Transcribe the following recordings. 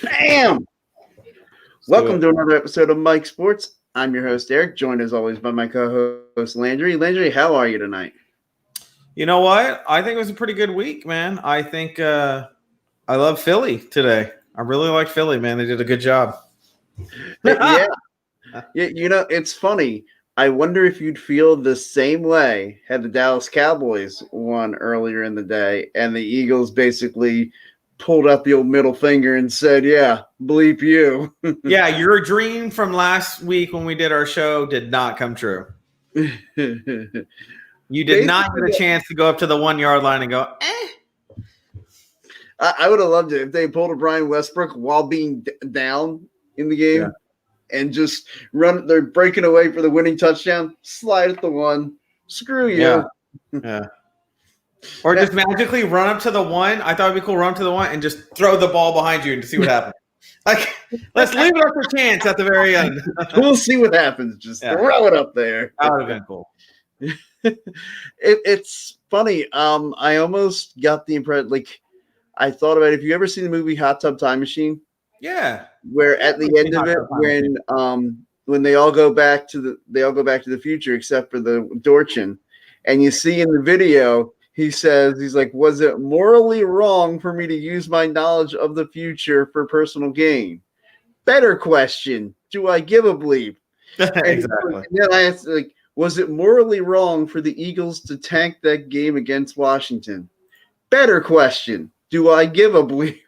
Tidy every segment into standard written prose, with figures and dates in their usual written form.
Bam! Welcome to another episode of Mike Sports. I'm your host, Eric, joined as always by my co-host, Landry. Landry, how are you tonight? You know what? I think it was a pretty good week, man. I think I love Philly today. I really like Philly, man. They did a good job. Yeah, it's funny. I wonder if you'd feel the same way had the Dallas Cowboys won earlier in the day and the Eagles basically pulled out the old middle finger and said, yeah, bleep you. Yeah, your dream from last week when we did our show did not come true. You did not get a chance to go up to the 1 yard line and go, eh. I would have loved it if they pulled a Brian Westbrook while being down in the game and just run. They're breaking away for the winning touchdown. Slide at the one. Screw you. Yeah. Or just magically run up to the one. I thought it'd be cool. Run up to the one and just throw the ball behind you to see what happens. Like, let's leave it up for chance at the very end. We'll see what happens. Just throw it up there. That would have been cool. It's funny. I almost got the impression, like, I thought about it. If you ever seen the movie Hot Tub Time Machine, where at the end of it, when they all go back to the future except for the Dorchin, and you see in the video, he's like, was it morally wrong for me to use my knowledge of the future for personal gain? Better question. Do I give a bleep? Exactly. And then I asked, like, was it morally wrong for the Eagles to tank that game against Washington? Better question. Do I give a bleep?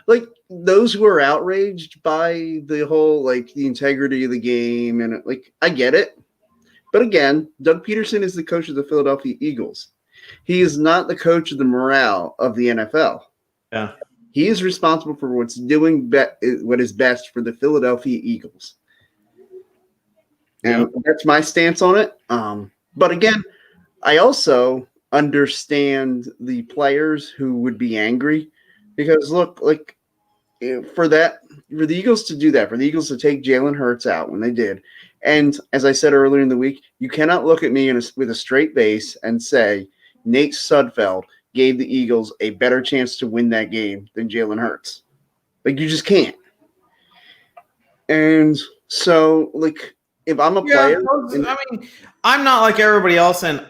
Like, those who are outraged by the whole, like, the integrity of the game, and, like, I get it. But again, Doug Peterson is the coach of the Philadelphia Eagles. He is not the coach of the morale of the NFL. Yeah. He is responsible for what is best for the Philadelphia Eagles. And that's my stance on it. But again, I also understand the players who would be angry because, look, like, for the Eagles to do that, for the Eagles to take Jalen Hurts out when they did, and as I said earlier in the week, you cannot look at me with a straight face and say Nate Sudfeld gave the Eagles a better chance to win that game than Jalen Hurts. Like, you just can't. And so, like, if I'm a player, I mean, I'm not like everybody else, and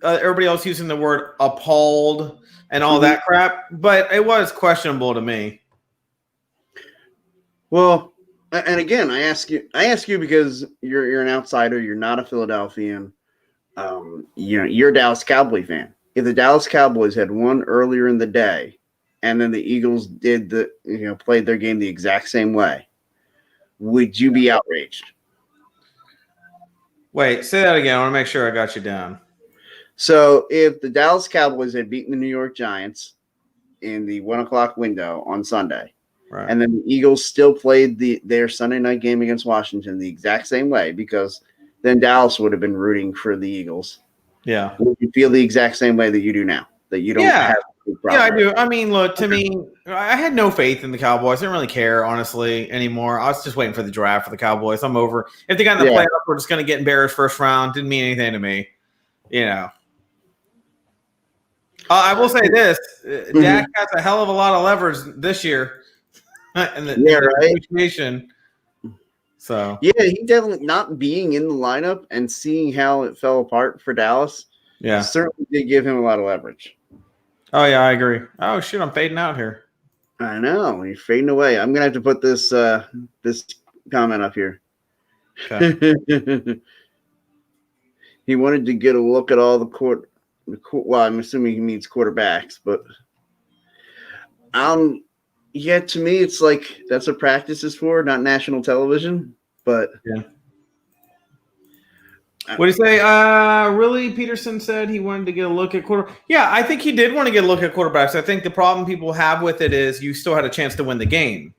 everybody else using the word appalled and all that crap, but it was questionable to me. Well, and again, I ask you because you're an outsider. You're not a Philadelphian. You're a Dallas Cowboy fan. If the Dallas Cowboys had won earlier in the day, and then the Eagles played their game the exact same way, would you be outraged? Wait, say that again. I want to make sure I got you down. So if the Dallas Cowboys had beaten the New York Giants in the 1 o'clock window on Sunday, right, and then the Eagles still played their Sunday night game against Washington the exact same way, because then Dallas would have been rooting for the Eagles. Yeah. Would you feel the exact same way that you do now? That you don't have a problem? Yeah, I do. I mean, look, to me, I had no faith in the Cowboys. I didn't really care, honestly, anymore. I was just waiting for the draft for the Cowboys. I'm over. If they got in the playoffs, we're just going to get embarrassed first round. Didn't mean anything to me. I will say this. Dak has a hell of a lot of leverage this year in the negotiation. So he definitely, not being in the lineup and seeing how it fell apart for Dallas, certainly did give him a lot of leverage. Oh yeah, I agree. Oh shoot, I'm fading out here. I know, you're fading away. I'm gonna have to put this comment up here. Okay. He wanted to get a look at all the well, I'm assuming he means quarterbacks, but to me, it's like that's what practice is for, not national television. But what do you say? Really, Peterson said he wanted to get a look at quarter. Yeah, I think he did want to get a look at quarterbacks. I think the problem people have with it is you still had a chance to win the game.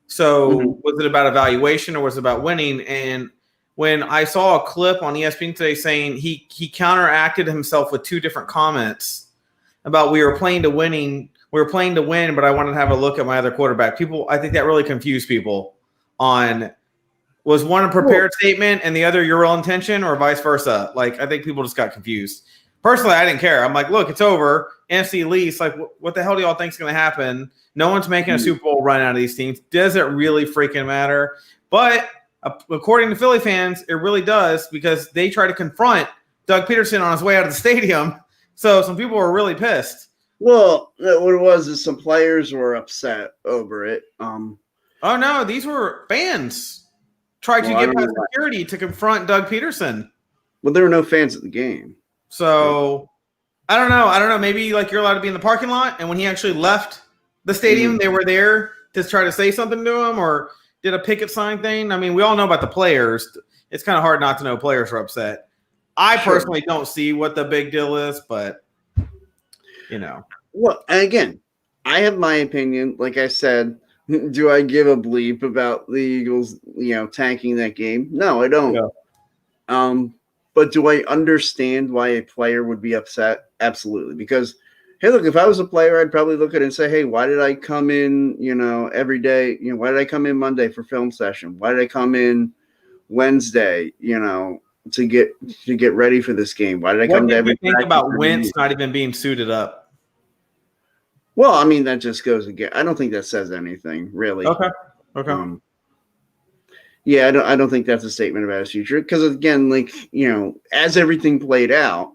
So was it about evaluation or was it about winning? And when I saw a clip on ESPN today saying he counteracted himself with two different comments about we were playing to win, but I wanted to have a look at my other quarterback. I think that really confused people on, was one a prepared statement and the other your real intention, or vice versa? Like, I think people just got confused. Personally, I didn't care. I'm like, look, it's over. NFC East, like, what the hell do y'all think is going to happen? No one's making a Super Bowl run out of these teams. Does it really freaking matter? But according to Philly fans, it really does because they try to confront Doug Peterson on his way out of the stadium. So some people were really pissed. Well, what it was is some players were upset over it. Oh, no, these were fans tried to get past security to confront Doug Peterson. Well, there were no fans at the game. So I don't know. Maybe like you're allowed to be in the parking lot, and when he actually left the stadium, they were there to try to say something to him or did a picket sign thing. I mean, we all know about the players. It's kind of hard not to know players are upset. I personally don't see what the big deal is, but you know. Well, and again, I have my opinion. Like I said, do I give a bleep about the Eagles, tanking that game? No, I don't. Yeah. But do I understand why a player would be upset? Absolutely. Because, hey, look, if I was a player, I'd probably look at it and say, hey, why did I come in, every day? Why did I come in Monday for film session? Why did I come in Wednesday, to get ready for this game? Why did I come to every think about Wentz not even being suited up? Well, I mean, that just goes again. I don't think that says anything, really. Okay. Yeah, I don't think that's a statement about his future because, again, as everything played out,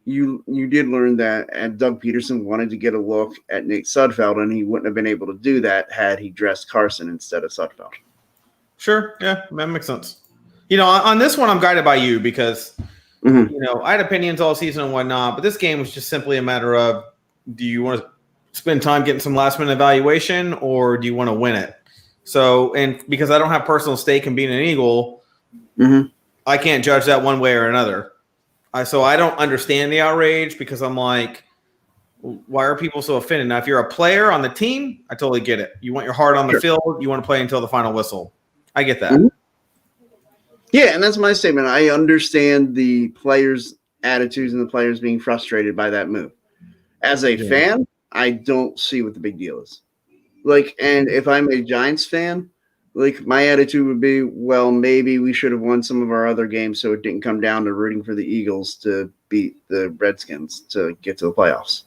you did learn that Doug Peterson wanted to get a look at Nate Sudfeld, and he wouldn't have been able to do that had he dressed Carson instead of Sudfeld. Sure, yeah, that makes sense. On this one, I'm guided by you because, I had opinions all season and whatnot, but this game was just simply a matter of, do you want to spend time getting some last-minute evaluation or do you want to win it? So, and because I don't have personal stake in being an Eagle, I can't judge that one way or another. So I don't understand the outrage because I'm like, why are people so offended? Now, if you're a player on the team, I totally get it. You want your heart on the field. You want to play until the final whistle. I get that. Yeah, and that's my statement. I understand the players' attitudes and the players being frustrated by that move. As a fan, I don't see what the big deal is. And if I'm a Giants fan, my attitude would be, well, maybe we should have won some of our other games so it didn't come down to rooting for the Eagles to beat the Redskins to get to the playoffs.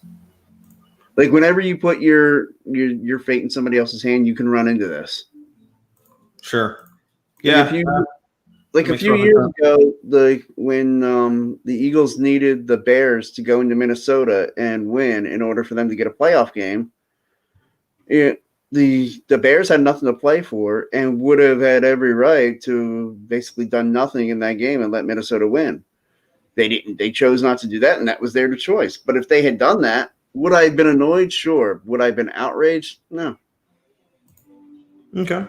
Whenever you put your fate in somebody else's hand, you can run into this. Sure. Yeah. A few years ago, when the Eagles needed the Bears to go into Minnesota and win in order for them to get a playoff game, the Bears had nothing to play for and would have had every right to basically done nothing in that game and let Minnesota win. They didn't. They chose not to do that, and that was their choice. But if they had done that, would I have been annoyed? Sure. Would I have been outraged? No. Okay.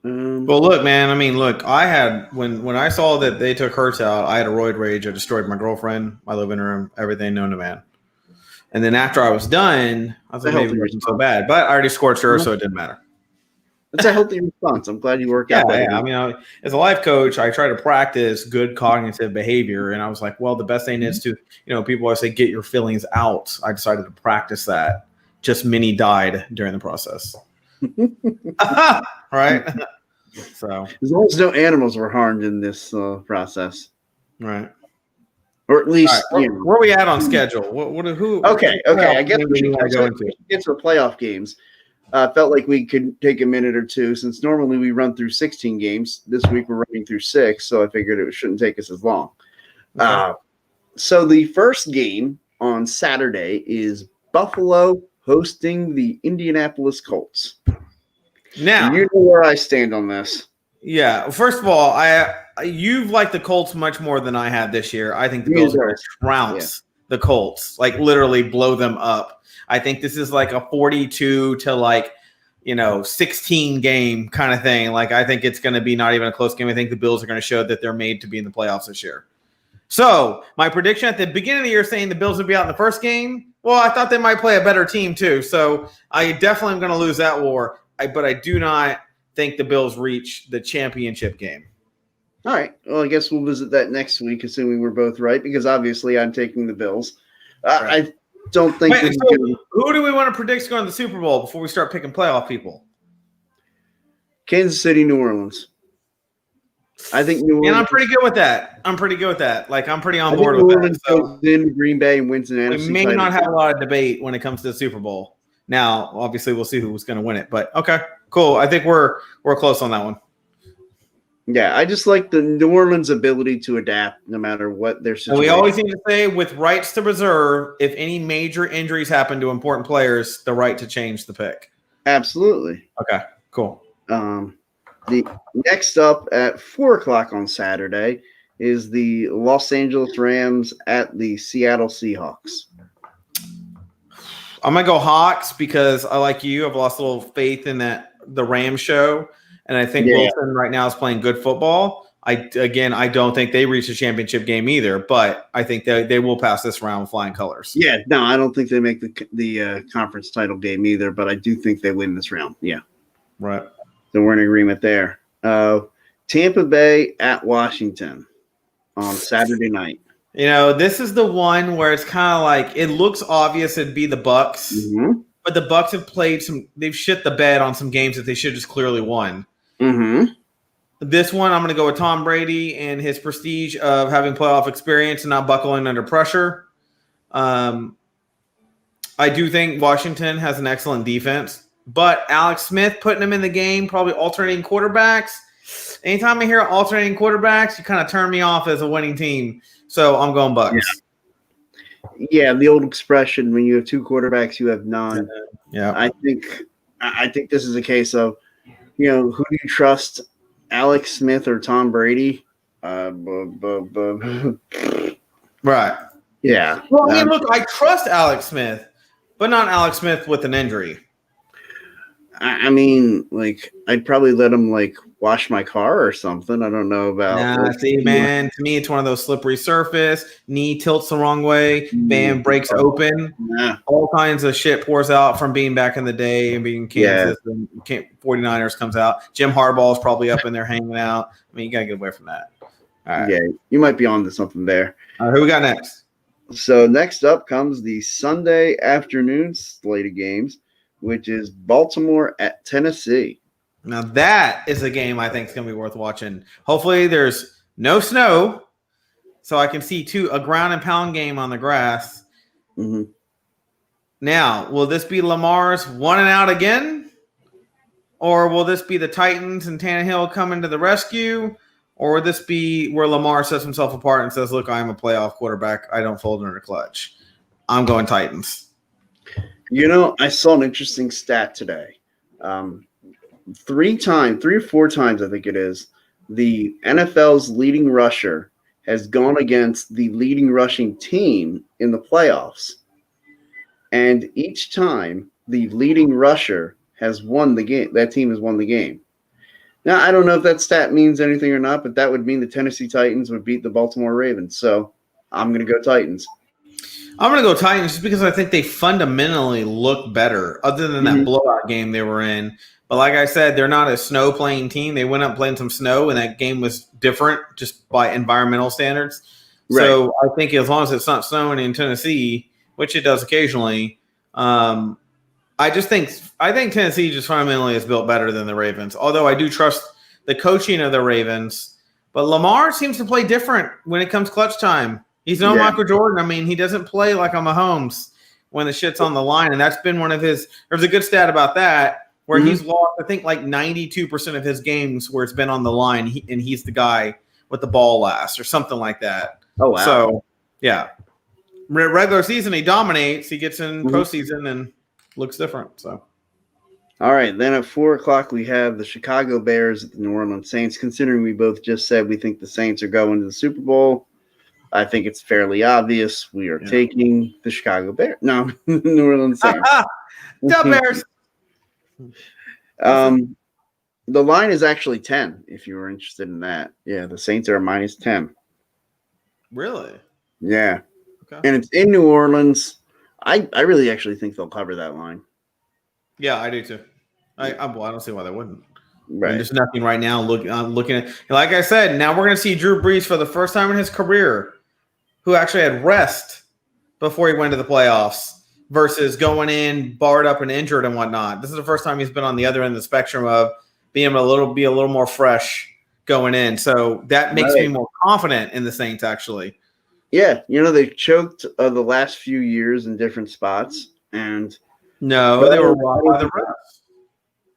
Well, look, man. I mean, I had when I saw that they took Hurts out, I had a roid rage. I destroyed my girlfriend, my living room, everything known to man. And then after I was done, I was like, maybe it wasn't so bad. But I already scorched her, so it didn't matter. It's a healthy response. I'm glad you worked out. Yeah. I mean, as a life coach, I try to practice good cognitive behavior. And I was like, well, the best thing is to, people always say, get your feelings out. I decided to practice that. Just many died during the process. Right? So as long as no animals were harmed in this process. Right. Or at least, where are we at on schedule? Who? Okay. I guess we should get to the playoff games. Felt like we could take a minute or two since normally we run through 16 games. This week we're running through 6, so I figured it shouldn't take us as long. Okay. So the first game on Saturday is Buffalo hosting the Indianapolis Colts. Now, you know where I stand on this. Yeah. First of all, you've liked the Colts much more than I have this year. I think the Bills are going to trounce the Colts, literally blow them up. I think this is like a 42 to 16 game kind of thing. I think it's going to be not even a close game. I think the Bills are going to show that they're made to be in the playoffs this year. So my prediction at the beginning of the year saying the Bills would be out in the first game. Well, I thought they might play a better team too. So I definitely am going to lose that war. But I do not think the Bills reach the championship game. All right. Well, I guess we'll visit that next week, assuming we're both right, because obviously I'm taking the Bills. Right. I don't think. Who do we want to predict going to the Super Bowl before we start picking playoff people? Kansas City, New Orleans. I think New Orleans. And I'm pretty good with that. Like, I'm pretty on board New with Orleans that. So goes in Green Bay and wins an we NFC may title. not have a lot of debate when it comes to the Super Bowl. Now, obviously, we'll see who's going to win it. But okay, cool. I think we're close on that one. Yeah, I just like the New Orleans' ability to adapt no matter what their situation. And we always need to say, with rights to reserve, if any major injuries happen to important players, the right to change the pick. Absolutely. Okay, cool. The next up at 4:00 on Saturday is the Los Angeles Rams at the Seattle Seahawks. I'm gonna go Hawks because I like you. I've lost a little faith in the Rams show, and I think Wilson right now is playing good football. I don't think they reach a championship game either, but I think they will pass this round with flying colors. Yeah, no, I don't think they make the conference title game either, but I do think they win this round. Yeah, right. So we're in agreement there. Tampa Bay at Washington on Saturday night. This is the one where it's kind of like it looks obvious it'd be the Bucks, but the Bucks have they've shit the bed on some games that they should have just clearly won. Mm-hmm. This one, I'm going to go with Tom Brady and his prestige of having playoff experience and not buckling under pressure. I do think Washington has an excellent defense, but Alex Smith putting them in the game, probably alternating quarterbacks. Anytime I hear alternating quarterbacks, you kind of turn me off as a winning team. So I'm going Bucks. Yeah, the old expression, when you have two quarterbacks, you have none. Yeah. I think this is a case of, who do you trust, Alex Smith or Tom Brady? Right. Yeah. Well, look, I trust Alex Smith, but not Alex Smith with an injury. I mean, I'd probably let him wash my car or something. I don't know about. See, man, to me, it's one of those slippery surface. Knee tilts the wrong way. Bam, breaks open. Yeah. All kinds of shit pours out from being back in the day and being Kansas. And 49ers comes out. Jim Harbaugh's probably up in there hanging out. I mean, you got to get away from that. All right. Yeah, you might be on to something there. All right, who we got next? So next up comes the Sunday afternoon slate of games, which is Baltimore at Tennessee. Now that is a game I think is going to be worth watching. Hopefully there's no snow so I can see a ground and pound game on the grass. Mm-hmm. Now, will this be Lamar's one and out again? Or will this be the Titans and Tannehill coming to the rescue? Or will this be where Lamar sets himself apart and says, look, I'm a playoff quarterback. I don't fold under the clutch. I'm going Titans. I saw an interesting stat today. 3 or 4 times, I think it is, the NFL's leading rusher has gone against the leading rushing team in the playoffs. And each time the leading rusher has won the game, that team has won the game. Now, I don't know if that stat means anything or not, but that would mean the Tennessee Titans would beat the Baltimore Ravens. So I'm going to go Titans. I'm going to go Titans just because I think they fundamentally look better other than that blowout game they were in. But like I said, they're not a snow playing team. They went up playing some snow, and that game was different just by environmental standards. Right. So I think as long as it's not snowing in Tennessee, which it does occasionally, I think Tennessee just fundamentally is built better than the Ravens. Although I do trust the coaching of the Ravens, but Lamar seems to play different when it comes clutch time. He's no Michael Jordan. I mean, he doesn't play like a Mahomes when the shit's on the line, and that's been one of his. There's a good stat about that where he's lost, I think, 92% of his games where it's been on the line, and he's the guy with the ball last or something like that. Oh wow! So yeah, regular season he dominates. He gets in postseason and looks different. So. All right, then at 4:00 we have the Chicago Bears at the New Orleans Saints. Considering we both just said we think the Saints are going to the Super Bowl, I think it's fairly obvious we are taking the Chicago Bears. No, New Orleans Saints. The Bears. The line is actually 10, if you were interested in that. Yeah, the Saints are -10. Really? Yeah. Okay. And it's in New Orleans. I really actually think they'll cover that line. Yeah, I do too. I don't see why they wouldn't. Right. There's nothing right now. Looking at, like I said, now we're going to see Drew Brees for the first time in his career, who actually had rest before he went to the playoffs versus going in barred up and injured and whatnot. This is the first time he's been on the other end of the spectrum of being able to be a little more fresh going in. So that makes me more confident in the Saints, actually. Yeah, they've choked the last few years in different spots, and they were robbed by the refs.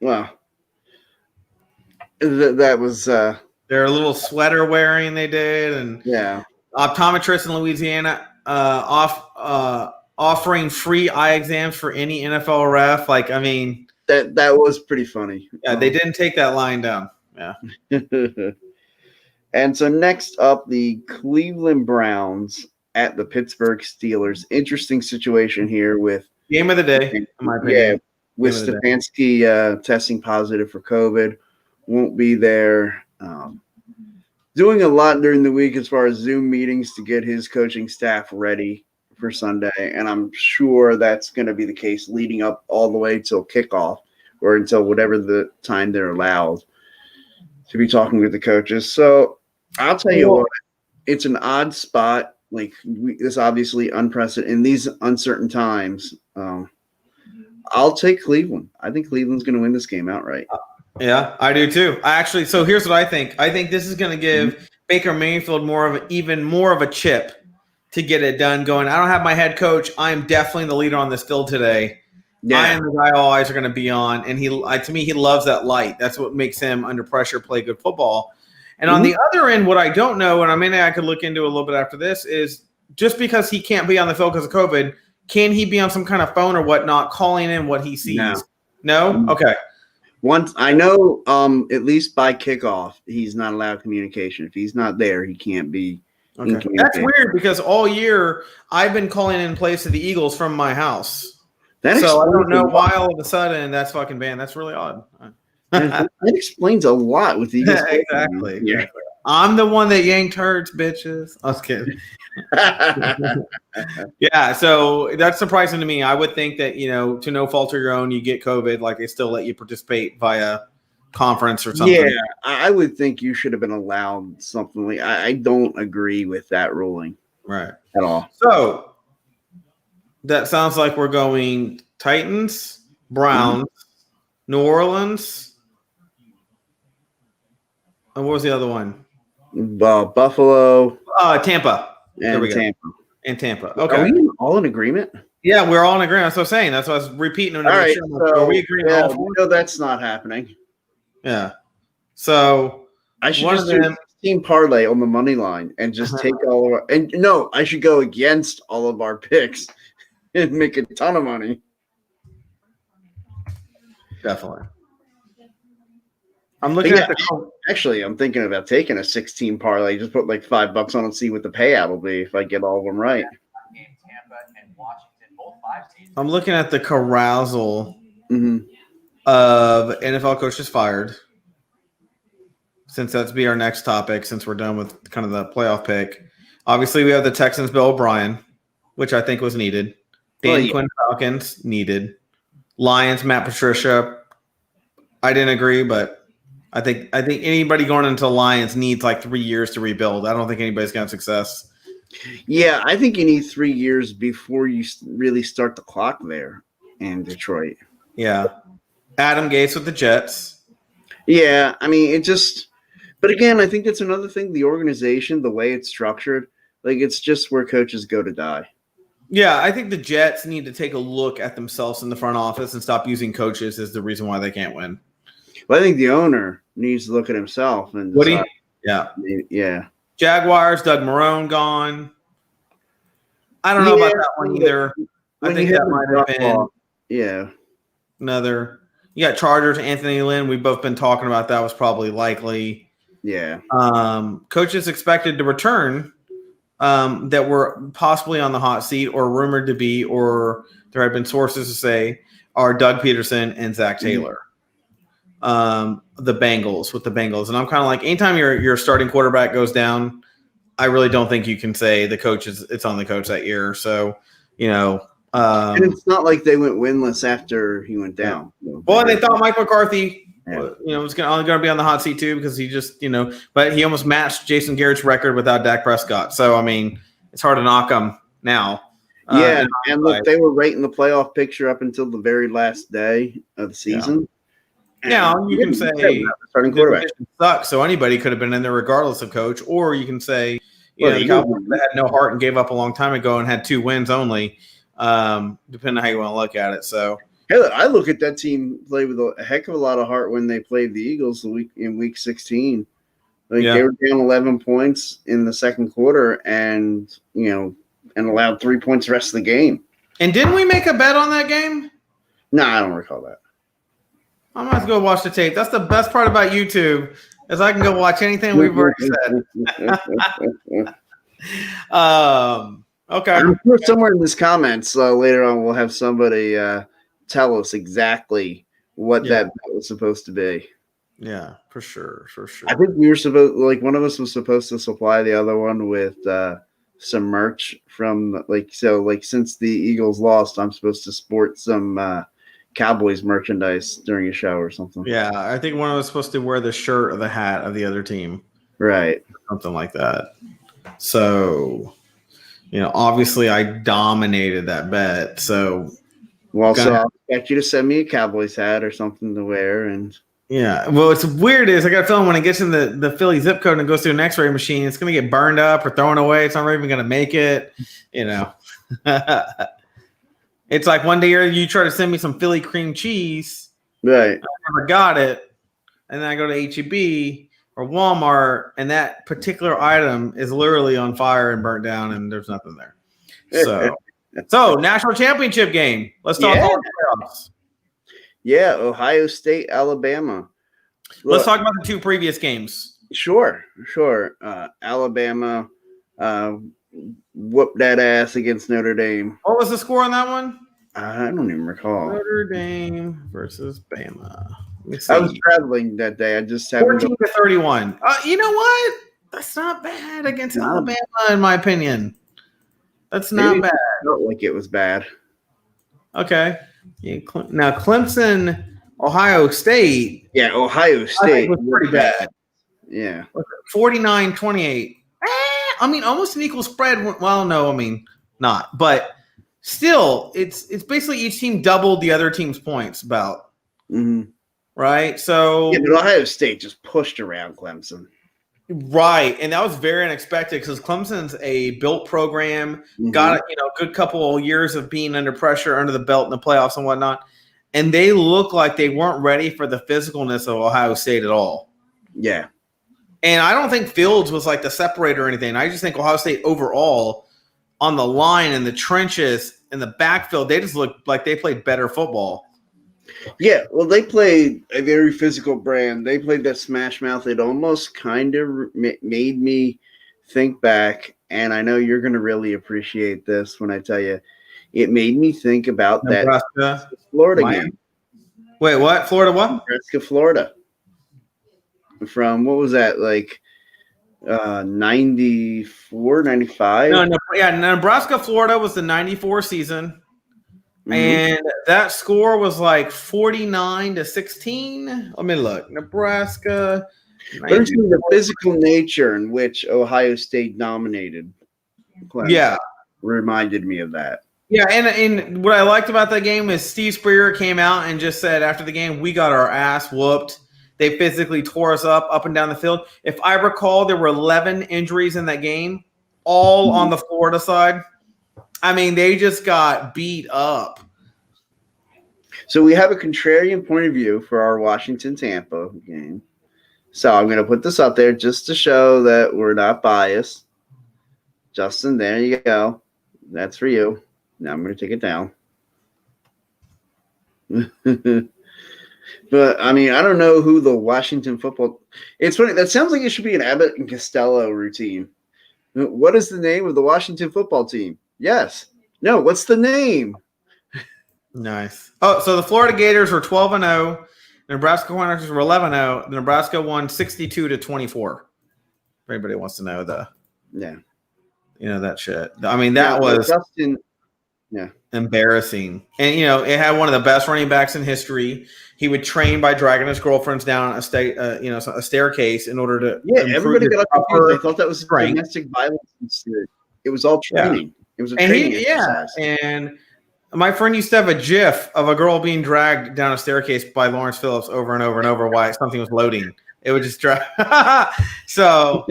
Well, that was their little sweater wearing they did, and optometrists in Louisiana offering free eye exams for any NFL ref. Like, I mean, that was pretty funny. Yeah, they didn't take that line down. Yeah. And so next up, the Cleveland Browns at the Pittsburgh Steelers. Interesting situation here with game of the day, in my opinion. Yeah, with Stefanski testing positive for COVID, won't be there. Doing a lot during the week as far as Zoom meetings to get his coaching staff ready for Sunday, and I'm sure that's going to be the case leading up all the way till kickoff or until whatever the time they're allowed to be talking with the coaches. So I'll tell you what, it's an odd spot. Like, this obviously unprecedented in these uncertain times. I'll take Cleveland. I think Cleveland's going to win this game outright. Yeah, I do too. So here's what I think. I think this is going to give Baker Mayfield even more of a chip to get it done going. I don't have my head coach. I'm definitely the leader on this field today. Yeah. I am the guy all eyes are going to be on. And to me, he loves that light. That's what makes him under pressure play good football. And on the other end, what I don't know, and I could look into a little bit after this, is just because he can't be on the field because of COVID, can he be on some kind of phone or whatnot, calling in what he sees? No? Okay. Once I know, at least by kickoff, he's not allowed communication. If he's not there, he can't be. Okay. That's weird because all year I've been calling in plays to the Eagles from my house. So I don't know why all of a sudden that's fucking banned. That's really odd. That explains a lot with the Eagles. Exactly. Yeah. I'm the one that yanked Hurts, bitches. I was kidding. Yeah, so that's surprising to me. I would think that, to no fault of your own, you get COVID, like they still let you participate via conference or something. Yeah, I would think you should have been allowed something like I don't agree with that ruling. Right. At all. So that sounds like we're going Titans, Browns, New Orleans. And what was the other one? Buffalo. Tampa. There we go. Tampa. Okay. Are we all in agreement? Yeah, we're all in agreement. That's what I'm saying. That's what I was repeating. All right. So, we agree on all four? No, that's not happening. Yeah. So I should just do a team parlay on the money line and just take all of our – and no, I should go against all of our picks and make a ton of money. Definitely. I'm looking at the – actually, I'm thinking about taking a 16 parlay. Just put like $5 on it and see what the payout will be if I get all of them right. I'm looking at the carousal of NFL coaches fired, since that's be our next topic, since we're done with kind of the playoff pick. Obviously, we have the Texans, Bill O'Brien, which I think was needed. Quinn Falcons, needed. Lions, Matt Patricia. I didn't agree, but I think anybody going into Lions needs like 3 years to rebuild. I don't think anybody's going to have success. Yeah, I think you need 3 years before you really start the clock there in Detroit. Yeah. Adam Gase with the Jets. Yeah, I mean, it just – but again, I think that's another thing, the organization, the way it's structured, like it's just where coaches go to die. Yeah, I think the Jets need to take a look at themselves in the front office and stop using coaches as the reason why they can't win. Well, I think the owner needs to look at himself and decide. Yeah. Jaguars, Doug Marrone gone. I don't know about that one either. I think that might have been another. You got Chargers, Anthony Lynn. We've both been talking about that was probably likely. Yeah. Coaches expected to return that were possibly on the hot seat or rumored to be, or there had been sources to say, are Doug Peterson and Zach Taylor. The Bengals. And I'm kind of like, anytime your starting quarterback goes down, I really don't think you can say it's on the coach that year. So, and it's not like they went winless after he went down. Well, and they thought Mike McCarthy, was going to be on the hot seat too, because he just, but he almost matched Jason Garrett's record without Dak Prescott. So, I mean, it's hard to knock him now. Yeah. And look, they were right in the playoff picture up until the very last day of the season. Now you can say starting quarterback sucks, so anybody could have been in there regardless of coach, or you can say the Cowboys had no heart and gave up a long time ago and had 2 wins only, depending on how you want to look at it. So I look at that team play with a heck of a lot of heart when they played the Eagles in week 16. They were down 11 points in the second quarter, and allowed 3 points the rest of the game. And didn't we make a bet on that game? No, I don't recall that. I'm gonna have to go watch the tape. That's the best part about YouTube, is I can go watch anything we've already said. Okay. I'm sure somewhere in this comments later on we'll have somebody tell us exactly what that bet was supposed to be. Yeah, for sure. I think we were supposed, one of us was supposed to supply the other one with some merch from since the Eagles lost, I'm supposed to sport some Cowboys merchandise during a show or something. Yeah, I think one of us was supposed to wear the shirt or the hat of the other team. Right. Something like that. So, obviously I dominated that bet. So, I'll expect you to send me a Cowboys hat or something to wear. And yeah, well, it's weird is I got a feeling when it gets in the Philly zip code and goes through an X-ray machine, it's going to get burned up or thrown away. It's not even going to make it, It's like one day you try to send me some Philly cream cheese. Right. I never got it. And then I go to H-E-B or Walmart, and that particular item is literally on fire and burnt down, and there's nothing there. So national championship game. Let's talk about the playoffs. Yeah, Ohio State, Alabama. Let's talk about the 2 previous games. Sure. Alabama whooped that ass against Notre Dame. What was the score on that one? I don't even recall. Notre Dame versus Bama. I was traveling that day. I just had 14-31. You know what? That's not bad against Alabama, in my opinion. That's not bad. I felt like it was bad. Okay. Now Clemson, Ohio State. Yeah, Ohio State was pretty bad. Yeah. 49-28. Almost an equal spread. Well, no, not. But still, it's basically each team doubled the other team's points about. Mm-hmm. Right? So but Ohio State just pushed around Clemson. Right. And that was very unexpected because Clemson's a built program, got a good couple of years of being under pressure under the belt in the playoffs and whatnot. And they look like they weren't ready for the physicalness of Ohio State at all. Yeah. And I don't think Fields was like the separator or anything. I just think Ohio State overall on the line and the trenches and the backfield, they just looked like they played better football. Yeah, well, they played a very physical brand. They played that smash mouth. It almost kind of made me think back, and I know you're going to really appreciate this when I tell you. It made me think about Nebraska, that Florida game. Wait, what? Florida what? Nebraska, Florida. From, what was that, 94, 95? No, Nebraska, Florida was the 94 season. And that score was 49-16. Let me look. Nebraska. There's the physical nature in which Ohio State dominated Clemson. Yeah. Reminded me of that. Yeah, and what I liked about that game is Steve Spurrier came out and just said after the game, we got our ass whooped. They physically tore us up and down the field. If I recall, there were 11 injuries in that game, all on the Florida side. They just got beat up. So we have a contrarian point of view for our Washington-Tampa game. So I'm going to put this up there just to show that we're not biased. Justin, there you go. That's for you. Now I'm going to take it down. But, I don't know who the Washington football – it's funny. That sounds like it should be an Abbott and Costello routine. What is the name of the Washington football team? Yes. No, what's the name? Nice. Oh, so the Florida Gators were 12-0. The Nebraska Hunters were 11-0. Nebraska won 62-24. If anybody wants to know that shit. That was Justin, embarrassing. And, it had one of the best running backs in history. He would train by dragging his girlfriends down a staircase in order to everybody got up confused. I thought that was domestic violence. It was all training. It was a training exercise. And My friend used to have a GIF of a girl being dragged down a staircase by Lawrence Phillips over and over and over while something was loading. It would just drag. So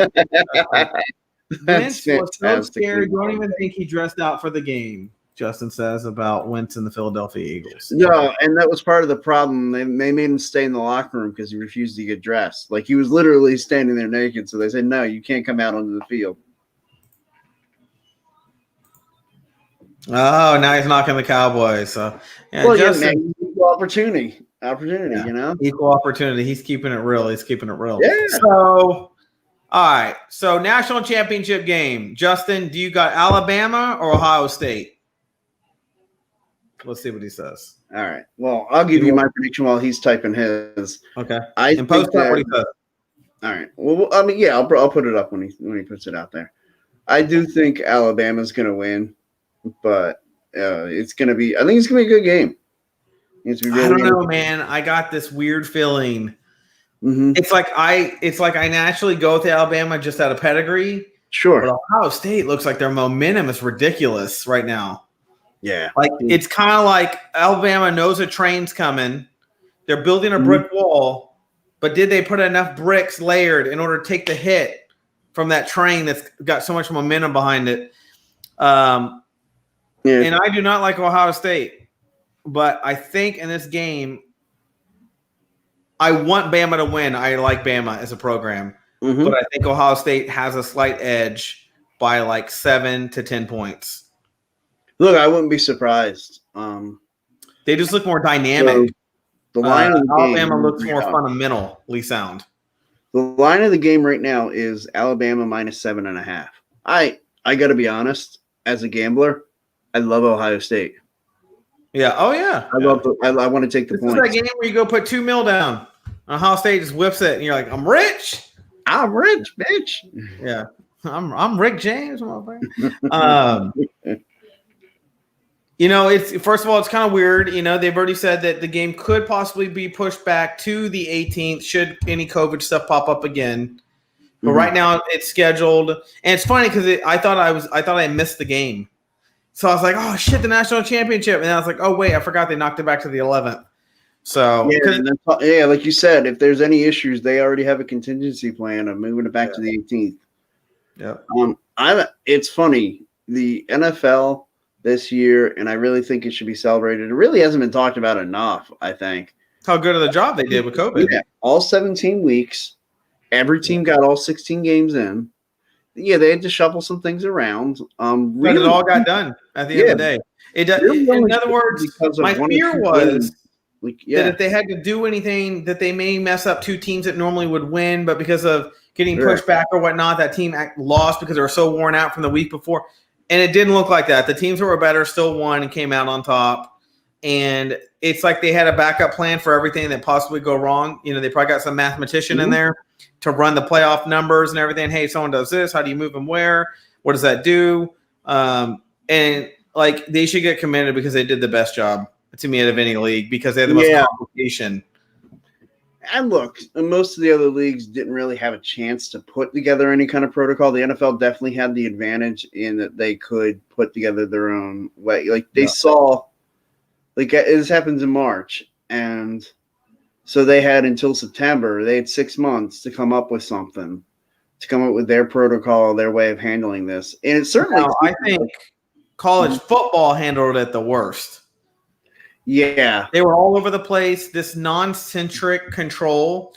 Wentz was so scared. Don't even think he dressed out for the game. Justin says about Wentz and the Philadelphia Eagles. No, and that was part of the problem. They made him stay in the locker room because he refused to get dressed. Like, he was literally standing there naked. So they said, no, you can't come out onto the field. Oh, now he's knocking the Cowboys. So, yeah, well, Justin, equal opportunity, you know? Equal opportunity. He's keeping it real. Yeah. So, all right. So, national championship game. Justin, do you got Alabama or Ohio State? Let's see what he says. All right. Well, I'll give you my prediction while he's typing his. Okay. And post that what he says. All right. Well, I mean, yeah, I'll put it up when he puts it out there. I do think Alabama's going to win, but it's going to be. I think it's going to be a good game. I don't know, man. I got this weird feeling. Mm-hmm. It's like I naturally go with Alabama just out of pedigree. Sure. But Ohio State looks like their momentum is ridiculous right now. Yeah. Like, it's kind of like Alabama knows a train's coming. They're building a brick wall, but did they put enough bricks layered in order to take the hit from that train that's got so much momentum behind it? And I do not like Ohio State, but I think in this game, I want Bama to win. I like Bama as a program, but I think Ohio State has a slight edge by like 7 to 10 points. Look, I wouldn't be surprised. They just look more dynamic. So the line of the Alabama game looks more fundamentally sound. The line of the game right now is Alabama minus 7.5. I got to be honest, as a gambler, I love Ohio State. Yeah. Oh yeah. I want to take the points. This is that game where you go put $2 million down. Ohio State just whips it, and you're like, "I'm rich. I'm rich, bitch." Yeah. I'm Rick James, motherfucker. It's first of all, it's kind of weird. They've already said that the game could possibly be pushed back to the 18th should any COVID stuff pop up again. But right now it's scheduled, and it's funny because I thought I missed the game, so I was like, "Oh shit, the national championship!" And then I was like, "Oh wait, I forgot they knocked it back to the 11th." So yeah, like you said, if there's any issues, they already have a contingency plan of moving it back to the 18th. Yeah. It's funny, the NFL this year, and I really think it should be celebrated. It really hasn't been talked about enough, I think. How good of the job they did with COVID. Yeah, all 17 weeks. Every team got all 16 games in. Yeah, they had to shuffle some things around. But it all got done at the end of the day. In other words, my fear was that if they had to do anything, that they may mess up two teams that normally would win, but because of getting pushed back or whatnot, that team lost because they were so worn out from the week before. And it didn't look like that. The teams that were better still won and came out on top. And it's like they had a backup plan for everything that possibly go wrong. They probably got some mathematician in there to run the playoff numbers and everything. Hey, someone does this. How do you move them where? What does that do? And like they should get commended because they did the best job to me out of any league because they had the most complication. And look, most of the other leagues didn't really have a chance to put together any kind of protocol. The NFL definitely had the advantage in that they could put together their own way. Like they saw, like this happens in March, and so they had until September. They had 6 months to come up with something, to come up with their protocol, their way of handling this. And it's certainly, I think college football handled it the worst. Yeah. They were all over the place. This non-centric control,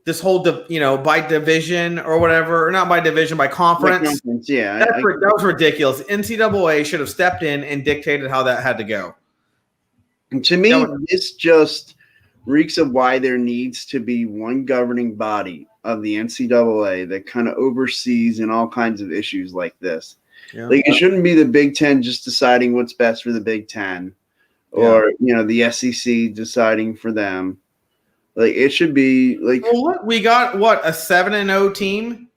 this whole, by division or whatever, or not by division, by conference. Yeah. That was ridiculous. NCAA should have stepped in and dictated how that had to go. And to me, this just reeks of why there needs to be one governing body of the NCAA that kind of oversees in all kinds of issues like this. Yeah. Like it shouldn't be the Big Ten just deciding what's best for the Big Ten. Or, the SEC deciding for them. Like, it should be like. Well, look, we got, a 7-0 team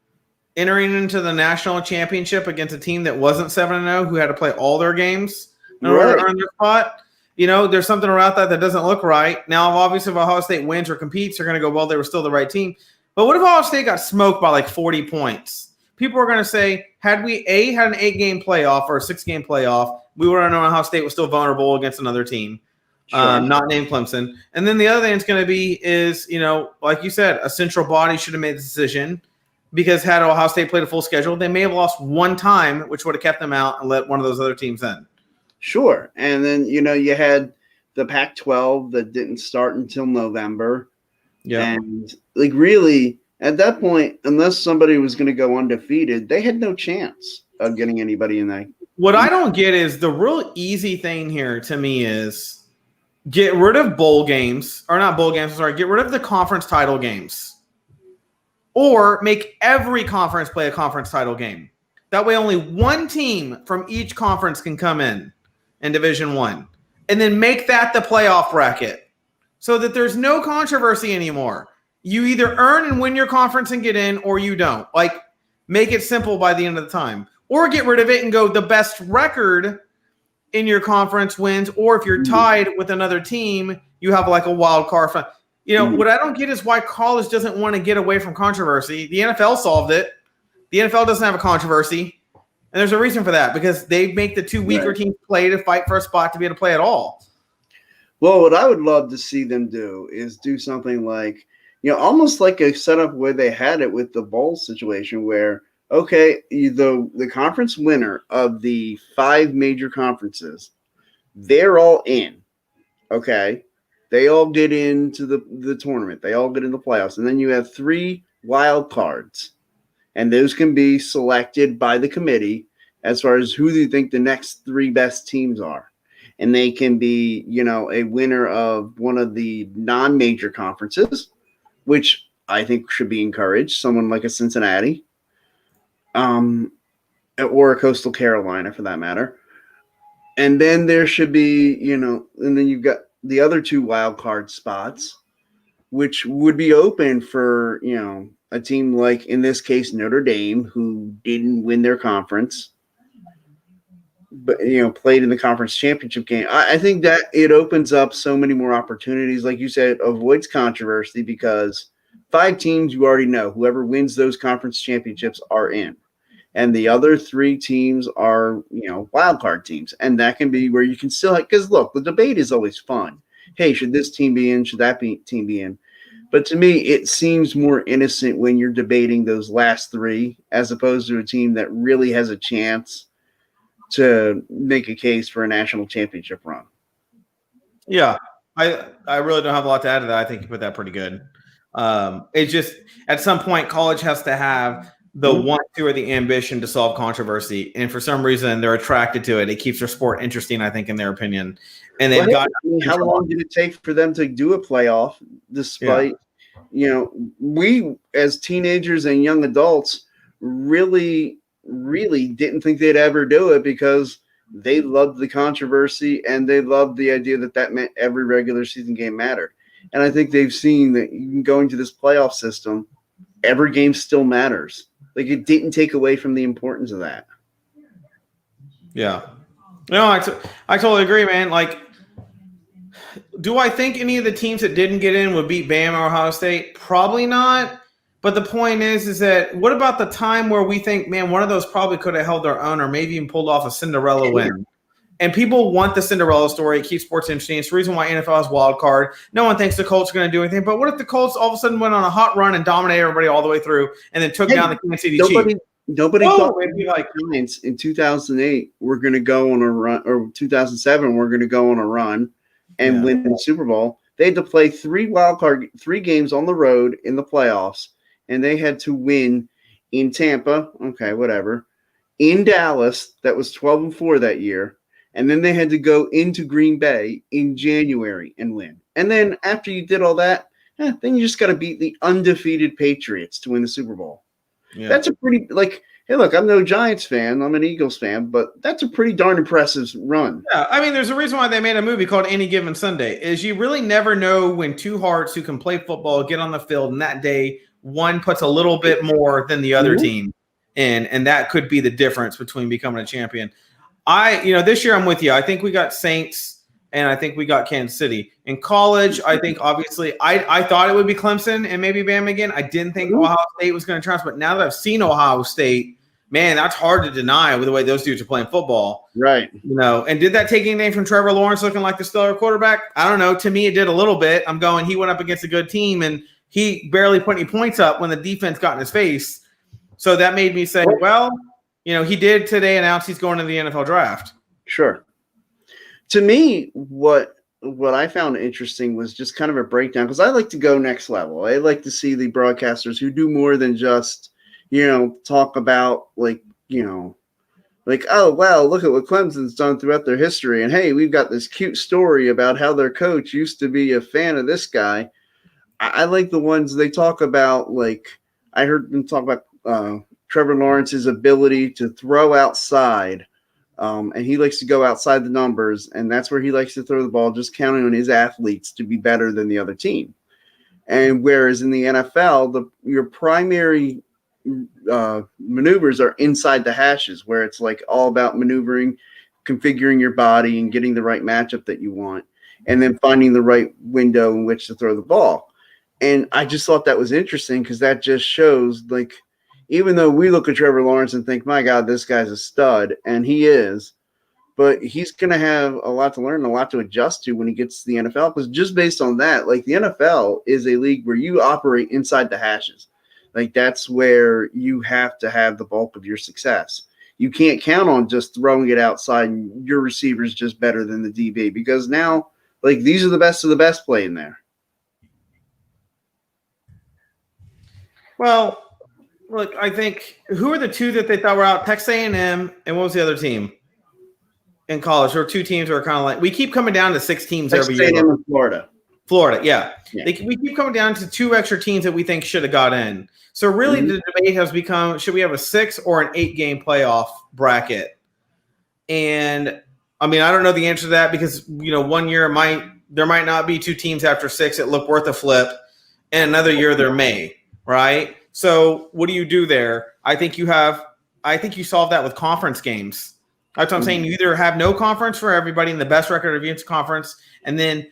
entering into the national championship against a team that wasn't 7-0 who had to play all their games in order to earn their spot. There's something about that doesn't look right. Now, obviously, if Ohio State wins or competes, they're going to go, well, they were still the right team. But what if Ohio State got smoked by like 40 points? People are going to say, had we had an 8-game playoff or a 6-game playoff, we would have known Ohio State was still vulnerable against another team, not named Clemson. And then the other thing it's going to be is, like you said, a central body should have made the decision, because had Ohio State played a full schedule, they may have lost one time, which would have kept them out and let one of those other teams in. Sure. And then, you had the Pac-12 that didn't start until November. Yeah. And, really, at that point, unless somebody was going to go undefeated, they had no chance of getting anybody in that. What I don't get is the real easy thing here to me is get rid of bowl games, or not bowl games, sorry, get rid of the conference title games. Or make every conference play a conference title game. That way only one team from each conference can come in Division I. And then make that the playoff bracket so that there's no controversy anymore. You either earn and win your conference and get in, or you don't. Make it simple by the end of the time. Or get rid of it and go the best record in your conference wins. Or if you're tied with another team, you have a wild card. What I don't get is why college doesn't want to get away from controversy. The NFL solved it. The NFL doesn't have a controversy. And there's a reason for that, because they make the two weaker teams play to fight for a spot to be able to play at all. Well, what I would love to see them do is do something almost like a setup where they had it with the bowl situation where, okay, the conference winner of the 5 major conferences, they're all in, okay? They all get into the tournament. They all get in the playoffs. And then you have 3 wild cards. And those can be selected by the committee as far as who you think the next 3 best teams are. And they can be, a winner of one of the non-major conferences, which I think should be encouraged. Someone like a Cincinnati, or a Coastal Carolina for that matter. And then there should be, and then you've got the other 2 wild card spots, which would be open for, a team like, in this case, Notre Dame, who didn't win their conference, but, played in the conference championship game. I think that it opens up so many more opportunities. Like you said, avoids controversy, because 5 teams, you already know, whoever wins those conference championships are in. And the other 3 teams are, wild card teams. And that can be where you can still, because look, the debate is always fun. Hey, should this team be in? Should that team be in? But to me, it seems more innocent when you're debating those last 3, as opposed to a team that really has a chance to make a case for a national championship run. Yeah, I really don't have a lot to add to that. I think you put that pretty good. It's just, at some point, college has to have the want to or the ambition to solve controversy. And for some reason, they're attracted to it. It keeps their sport interesting, I think, in their opinion. And they've how long did it take for them to do a playoff, despite, we as teenagers and young adults really, really didn't think they'd ever do it, because they loved the controversy and they loved the idea that meant every regular season game mattered. And I think they've seen that even going to this playoff system, every game still matters. It didn't take away from the importance of that. Yeah. No, I totally agree, man. Do I think any of the teams that didn't get in would beat Bama or Ohio State? Probably not. But the point is that what about the time where we think, man, one of those probably could have held their own, or maybe even pulled off a Cinderella win? And people want the Cinderella story. It keeps sports interesting. It's the reason why NFL has wild card. No one thinks the Colts are going to do anything. But what if the Colts all of a sudden went on a hot run and dominated everybody all the way through, and then took down the Kansas City Chiefs? Nobody thought Giants in 2008 were going to go on a run, or 2007 were going to go on a run and win the Super Bowl. They had to play 3 games on the road in the playoffs, and they had to win in Tampa. Okay, whatever. In Dallas, that was 12-4 that year. And then they had to go into Green Bay in January and win. And then after you did all that, then you just got to beat the undefeated Patriots to win the Super Bowl. Yeah. That's a pretty, hey, look, I'm no Giants fan. I'm an Eagles fan. But that's a pretty darn impressive run. Yeah, I mean, there's a reason why they made a movie called Any Given Sunday, is you really never know when 2 hearts who can play football get on the field, and that day one puts a little bit more than the other team in, and that could be the difference between becoming a champion. This year I'm with you. I think we got Saints, and I think we got Kansas City. In college, I think obviously I thought it would be Clemson and maybe Bama again. I didn't think Ohio State was going to transfer, but now that I've seen Ohio State, man, that's hard to deny with the way those dudes are playing football. Right. And did that take anything from Trevor Lawrence looking like the stellar quarterback? I don't know. To me, it did a little bit. I'm going, he went up against a good team, and he barely put any points up when the defense got in his face. So that made me say, well, he did today announce he's going to the NFL draft. Sure. To me, what I found interesting was just kind of a breakdown, because I like to go next level. I like to see the broadcasters who do more than just, talk about oh, wow, look at what Clemson's done throughout their history. And hey, we've got this cute story about how their coach used to be a fan of this guy. I like the ones they talk about, I heard them talk about Trevor Lawrence's ability to throw outside. And he likes to go outside the numbers, and that's where he likes to throw the ball, just counting on his athletes to be better than the other team. And whereas in the NFL, your primary maneuvers are inside the hashes, where it's all about maneuvering, configuring your body, and getting the right matchup that you want, and then finding the right window in which to throw the ball. And I just thought that was interesting, because that just shows, even though we look at Trevor Lawrence and think, my God, this guy's a stud, and he is, but he's going to have a lot to learn, a lot to adjust to when he gets to the NFL, because just based on that, the NFL is a league where you operate inside the hashes. That's where you have to have the bulk of your success. You can't count on just throwing it outside and your receiver's just better than the DB, because now, these are the best of the best playing there. Well, look, I think who are the two that they thought were out? Texas A&M, and what was the other team in college? There were two teams that were kind of we keep coming down to 6 teams Texas every year. A&M and Florida. Florida, yeah. We keep coming down to 2 extra teams that we think should have got in. So really the debate has become, should we have a 6 or an 8-game playoff bracket? And, I don't know the answer to that, because, 1 year there might not be 2 teams after 6 that look worth a flip, and another year there may, right? So what do you do there? I think you solve that with conference games. That's what I'm saying. You either have no conference for everybody in the best record of each conference, and then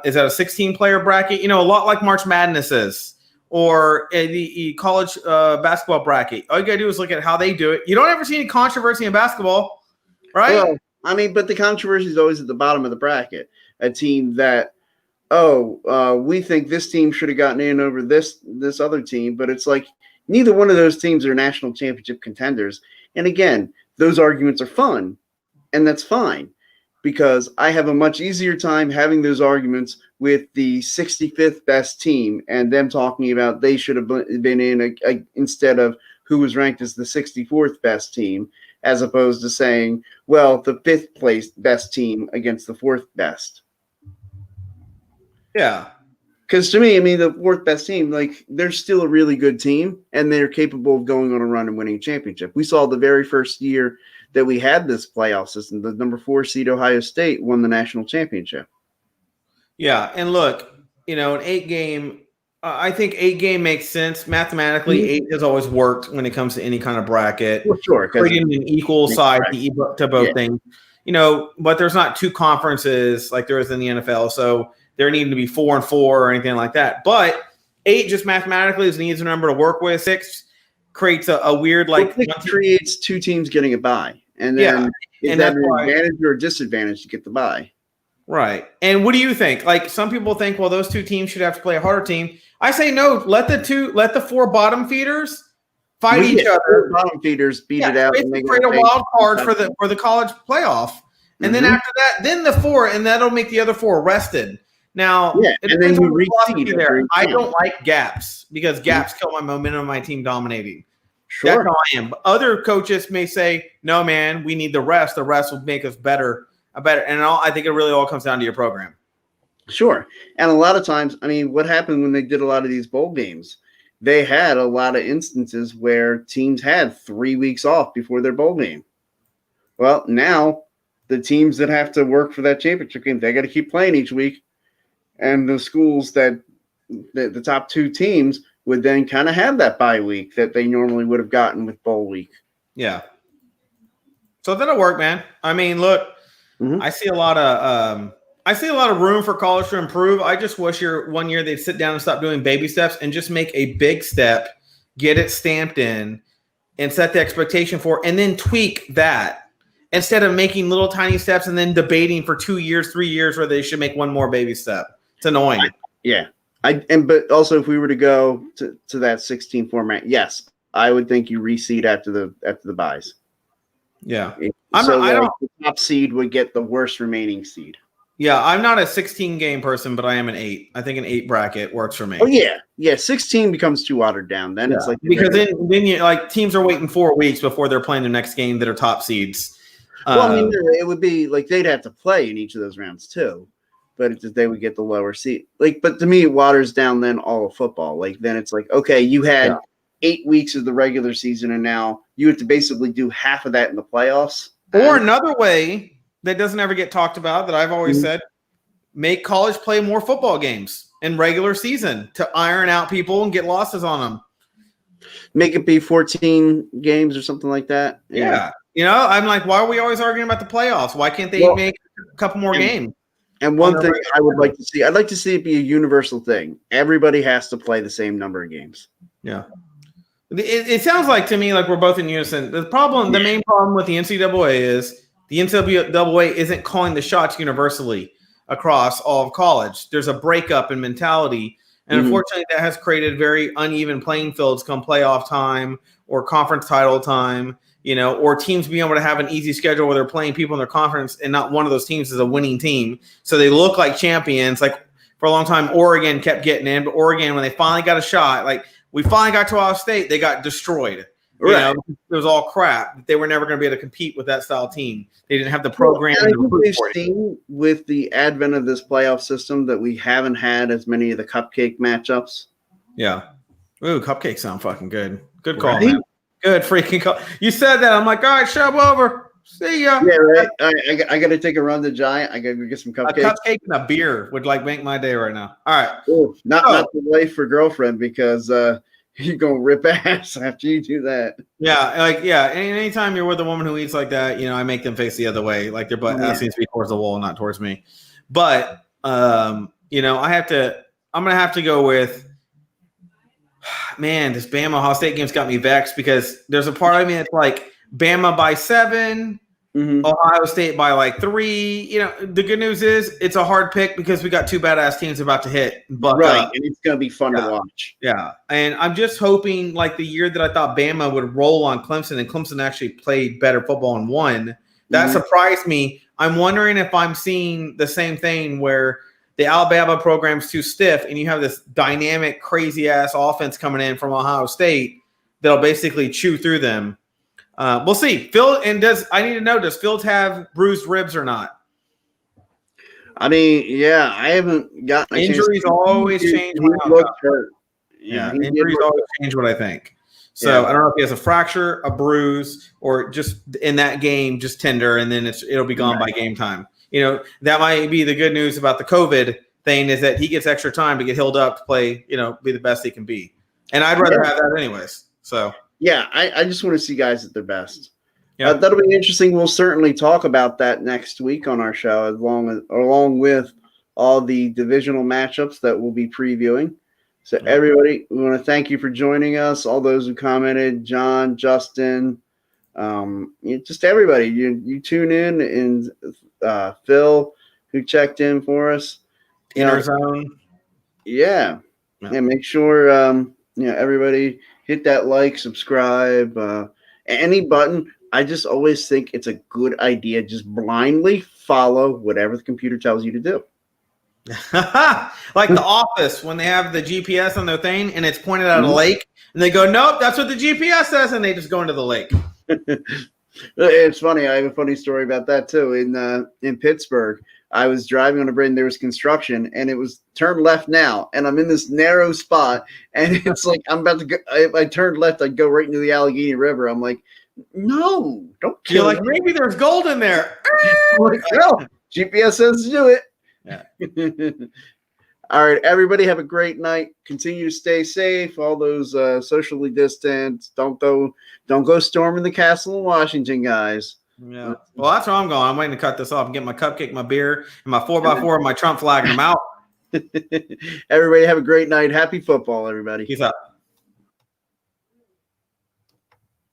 is that a 16-player bracket? A lot like March Madness is, or the college basketball bracket. All you got to do is look at how they do it. You don't ever see any controversy in basketball, right? Well, but the controversy is always at the bottom of the bracket. A team that, we think this team should have gotten in over this other team, but it's neither one of those teams are national championship contenders. And again, those arguments are fun, and that's fine, because I have a much easier time having those arguments with the 65th best team and them talking about they should have been in instead of who was ranked as the 64th best team, as opposed to saying, well, the 5th place best team against the 4th best. Yeah. Because to me, the 4th best team, they're still a really good team, and they're capable of going on a run and winning a championship. We saw the very first year that we had this playoff system, the number 4 seed Ohio State won the national championship. Yeah, and look, an 8-game, I think 8-game makes sense. Mathematically, 8 has always worked when it comes to any kind of bracket. Well, sure. Creating an equal side to both things. But there's not 2 conferences like there is in the NFL, so there needing to be 4 and 4 or anything like that. But 8 just mathematically is an easier number to work with. 6 creates a weird creates 2 teams getting a bye, and then is that an advantage or a disadvantage to get the bye? Right. And what do you think? Some people think, well, those 2 teams should have to play a harder team. I say no. Let the 4 bottom feeders fight each other. Bottom feeders beat it out, and they create a wild card for the college playoff, and then after that, then the 4, and that'll make the other 4 rested. Now, and then you reseed there. I don't like gaps, because gaps kill my momentum of my team dominating. Sure. That's how I am. But other coaches may say, no, man, we need the rest. The rest will make us better. And I think it really all comes down to your program. Sure. And a lot of times, what happened when they did a lot of these bowl games? They had a lot of instances where teams had 3 weeks off before their bowl game. Well, now the teams that have to work for that championship game, they got to keep playing each week. And the schools that the top 2 teams would then kind of have that bye week that they normally would have gotten with bowl week. Yeah. So that'll work, man. Look, I see a lot of room for college to improve. I just wish 1 year they'd sit down and stop doing baby steps and just make a big step, get it stamped in, and set the expectation for, and then tweak that instead of making little tiny steps and then debating for 2 years, 3 years whether they should make one more baby step. It's annoying. But also if we were to go to that 16 format, yes, I would think you reseed after the buys. Yeah. The top seed would get the worst remaining seed. Yeah, I'm not a 16 game person, but I am an 8. I think an 8 bracket works for me. Oh yeah. 16 becomes too watered down. Then it's like because then you like teams are waiting 4 weeks before they're playing their next game that are top seeds. Well, I mean, it would be like they'd have to play in each of those rounds too, but they would get the lower seed. Like, but to me, it waters down then all of football. Like then it's like, okay, you had 8 weeks of the regular season, and now you have to basically do half of that in the playoffs. Or another way that doesn't ever get talked about that I've always said, make college play more football games in regular season to iron out people and get losses on them. Make it be 14 games or something like that. Yeah. You know, I'm like, why are we always arguing about the playoffs? Why can't they make a couple more games? And one thing I would like to see, I'd like to see it be a universal thing. Everybody has to play the same number of games. Yeah. It sounds like to me like we're both in unison. The main problem with the NCAA is the NCAA isn't calling the shots universally across all of college. There's a breakup in mentality. And unfortunately, that has created very uneven playing fields come playoff time or conference title time, you know, or teams being able to have an easy schedule where they're playing people in their conference and not one of those teams is a winning team. So they look like champions. Like for a long time, Oregon kept getting in, but Oregon, when they finally got a shot, like we finally got to Ohio State, they got destroyed. You know, it was all crap. They were never going to be able to compete with that style team. They didn't have the program. I think we've seen with the advent of this playoff system that we haven't had as many of the cupcake matchups. Yeah. Ooh, cupcakes sound fucking good. Good call, man. Good freaking call. You said that. I'm like, all right, shove over. See ya. Yeah, right. I got to take a run to Giant. I got to get some cupcakes. A cupcake and a beer would like make my day right now. All right. Ooh, not the wife or girlfriend because you're going to rip ass after you do that. Yeah. Anytime you're with a woman who eats like that, you know, I make them face the other way. Like their butt ass needs to be towards the wall, not towards me. But, you know, I'm going to have to go with, man, this Bama Ohio State game's got me vexed because there's a part of me that's like Bama by 7, Ohio State by like 3. You know, the good news is it's a hard pick because we got 2 badass teams about to hit. But, and it's going to be fun to watch. Yeah, and I'm just hoping like the year that I thought Bama would roll on Clemson and Clemson actually played better football and won. That surprised me. I'm wondering if I'm seeing the same thing where the Alabama program's too stiff and you have this dynamic, crazy-ass offense coming in from Ohio State that'll basically chew through them. We'll see. I need to know, does Fields have bruised ribs or not? I mean, yeah, I haven't gotten injuries always change. Injuries always change what I think. So I don't know if he has a fracture, a bruise, or just in that game, just tender, and then it'll be gone by game time. You know, that might be the good news about the COVID thing is that he gets extra time to get healed up to play, you know, be the best he can be. And I'd rather have that anyways. So yeah, I just want to see guys at their best. Yeah, that'll be interesting. We'll certainly talk about that next week on our show, along with all the divisional matchups that we'll be previewing. So everybody, we want to thank you for joining us. All those who commented, John, Justin, just everybody. You tune in, and Phil, who checked in for us. Inner Zone. Yeah. Make sure everybody hit that like, subscribe, any button. I just always think it's a good idea. Just blindly follow whatever the computer tells you to do. Like The Office, when they have the GPS on their thing and it's pointed at a lake, and they go, nope, that's what the GPS says, and they just go into the lake. It's funny. I have a funny story about that too. In Pittsburgh, I was driving on a bridge and there was construction, and it was turn left now, and I'm in this narrow spot, and it's like I'm about to go. If I turned left, I'd go right into the Allegheny River. I'm like, no, don't kill me. Like, maybe there's gold in there. Like, no, GPS says to do it. Yeah. All right, everybody have a great night. Continue to stay safe. All those socially distanced. Don't go storming the castle in Washington, guys. Yeah. Well, that's where I'm going. I'm waiting to cut this off and get my cupcake, my beer, and my 4x4 and my Trump flag, and I'm out. Everybody have a great night. Happy football, everybody. Peace out.